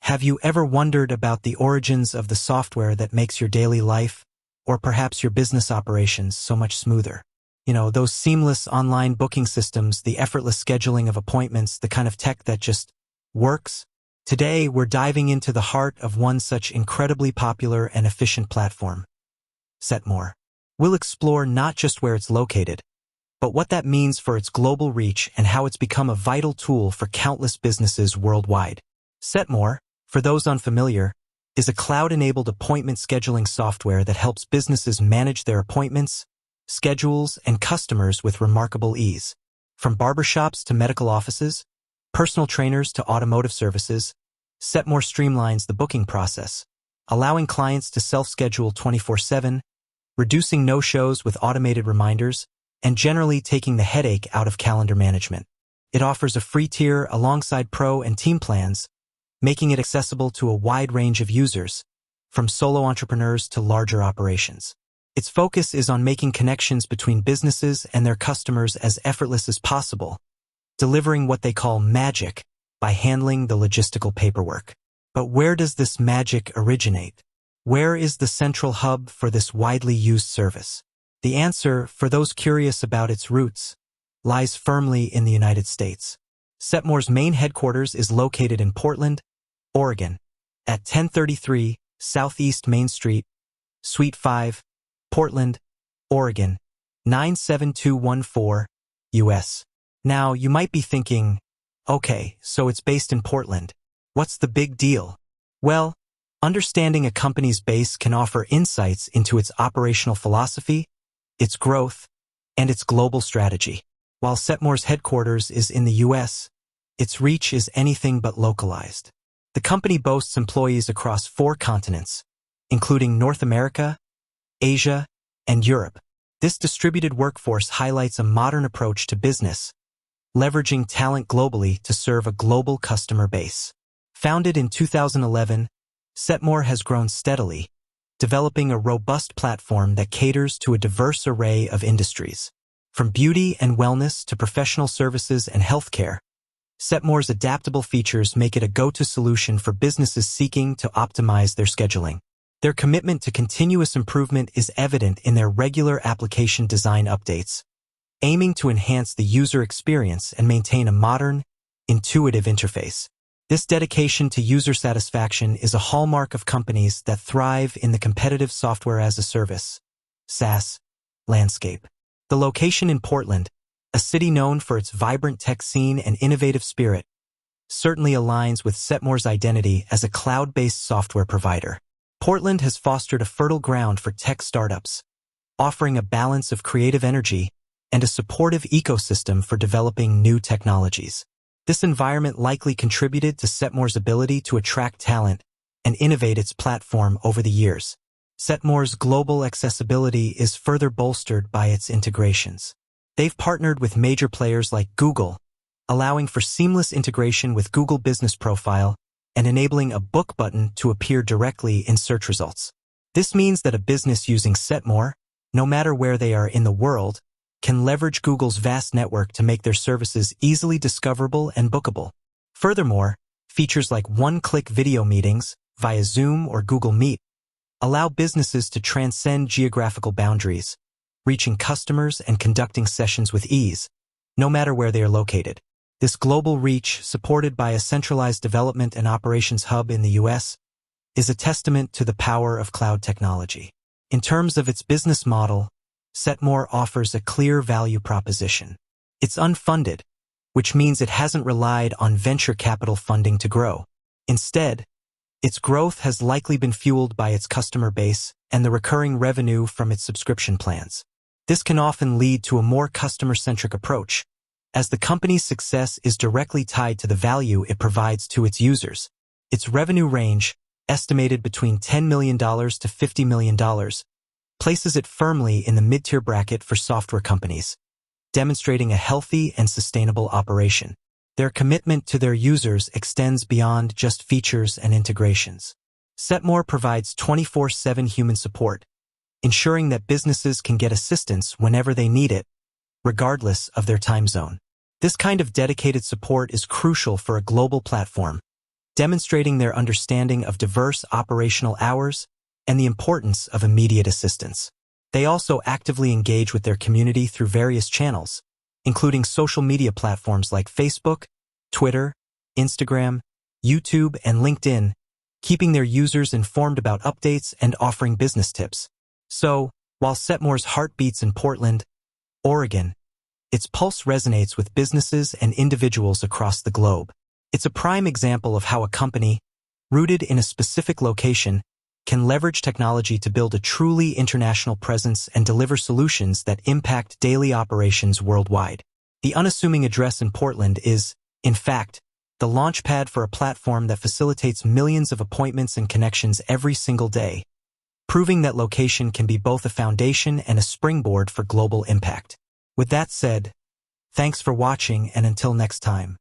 Have you ever wondered about the origins of the software that makes your daily life, or perhaps your business operations, so much smoother? Those seamless online booking systems, the effortless scheduling of appointments, the kind of tech that just works? Today, we're diving into the heart of one such incredibly popular and efficient platform, Setmore. We'll explore not just where it's located, but what that means for its global reach and how it's become a vital tool for countless businesses worldwide. Setmore, for those unfamiliar, is a cloud-enabled appointment scheduling software that helps businesses manage their appointments, schedules, and customers with remarkable ease. From barbershops to medical offices, personal trainers to automotive services, Setmore streamlines the booking process, allowing clients to self-schedule 24/7, reducing no-shows with automated reminders, and generally taking the headache out of calendar management. It offers a free tier alongside pro and team plans, making it accessible to a wide range of users, from solo entrepreneurs to larger operations. Its focus is on making connections between businesses and their customers as effortless as possible, delivering what they call magic by handling the logistical paperwork. But where does this magic originate? Where is the central hub for this widely used service? The answer, for those curious about its roots, lies firmly in the United States. Setmore's main headquarters is located in Portland, Oregon, at 1033 Southeast Main Street, Suite 5, Portland, Oregon, 97214, U.S. Now, you might be thinking, okay, so it's based in Portland. What's the big deal? Well, understanding a company's base can offer insights into its operational philosophy, its growth, and its global strategy. While Setmore's headquarters is in the U.S., its reach is anything but localized. The company boasts employees across 4 continents, including North America, Asia, and Europe. This distributed workforce highlights a modern approach to business, leveraging talent globally to serve a global customer base. Founded in 2011, Setmore has grown steadily, developing a robust platform that caters to a diverse array of industries. From beauty and wellness to professional services and healthcare, Setmore's adaptable features make it a go-to solution for businesses seeking to optimize their scheduling. Their commitment to continuous improvement is evident in their regular application design updates, aiming to enhance the user experience and maintain a modern, intuitive interface. This dedication to user satisfaction is a hallmark of companies that thrive in the competitive software-as-a-service (SaaS) landscape. The location in Portland, a city known for its vibrant tech scene and innovative spirit, certainly aligns with Setmore's identity as a cloud-based software provider. Portland has fostered a fertile ground for tech startups, offering a balance of creative energy and a supportive ecosystem for developing new technologies. This environment likely contributed to Setmore's ability to attract talent and innovate its platform over the years. Setmore's global accessibility is further bolstered by its integrations. They've partnered with major players like Google, allowing for seamless integration with Google Business Profile and enabling a book button to appear directly in search results. This means that a business using Setmore, no matter where they are in the world, can leverage Google's vast network to make their services easily discoverable and bookable. Furthermore, features like one-click video meetings via Zoom or Google Meet allow businesses to transcend geographical boundaries, reaching customers and conducting sessions with ease, no matter where they are located. This global reach, supported by a centralized development and operations hub in the U.S., is a testament to the power of cloud technology. In terms of its business model, Setmore offers a clear value proposition. It's unfunded, which means it hasn't relied on venture capital funding to grow. Instead, its growth has likely been fueled by its customer base and the recurring revenue from its subscription plans. This can often lead to a more customer-centric approach, as the company's success is directly tied to the value it provides to its users. Its revenue range, estimated between $10 million to $50 million, places it firmly in the mid-tier bracket for software companies, demonstrating a healthy and sustainable operation. Their commitment to their users extends beyond just features and integrations. Setmore provides 24/7 human support, ensuring that businesses can get assistance whenever they need it, regardless of their time zone. This kind of dedicated support is crucial for a global platform, demonstrating their understanding of diverse operational hours and the importance of immediate assistance. They also actively engage with their community through various channels, including social media platforms like Facebook, Twitter, Instagram, YouTube, and LinkedIn, keeping their users informed about updates and offering business tips. So, while Setmore's heart beats in Portland, Oregon, its pulse resonates with businesses and individuals across the globe. It's a prime example of how a company, rooted in a specific location, can leverage technology to build a truly international presence and deliver solutions that impact daily operations worldwide. The unassuming address in Portland is, in fact, the launchpad for a platform that facilitates millions of appointments and connections every single day, proving that location can be both a foundation and a springboard for global impact. With that said, thanks for watching, and until next time.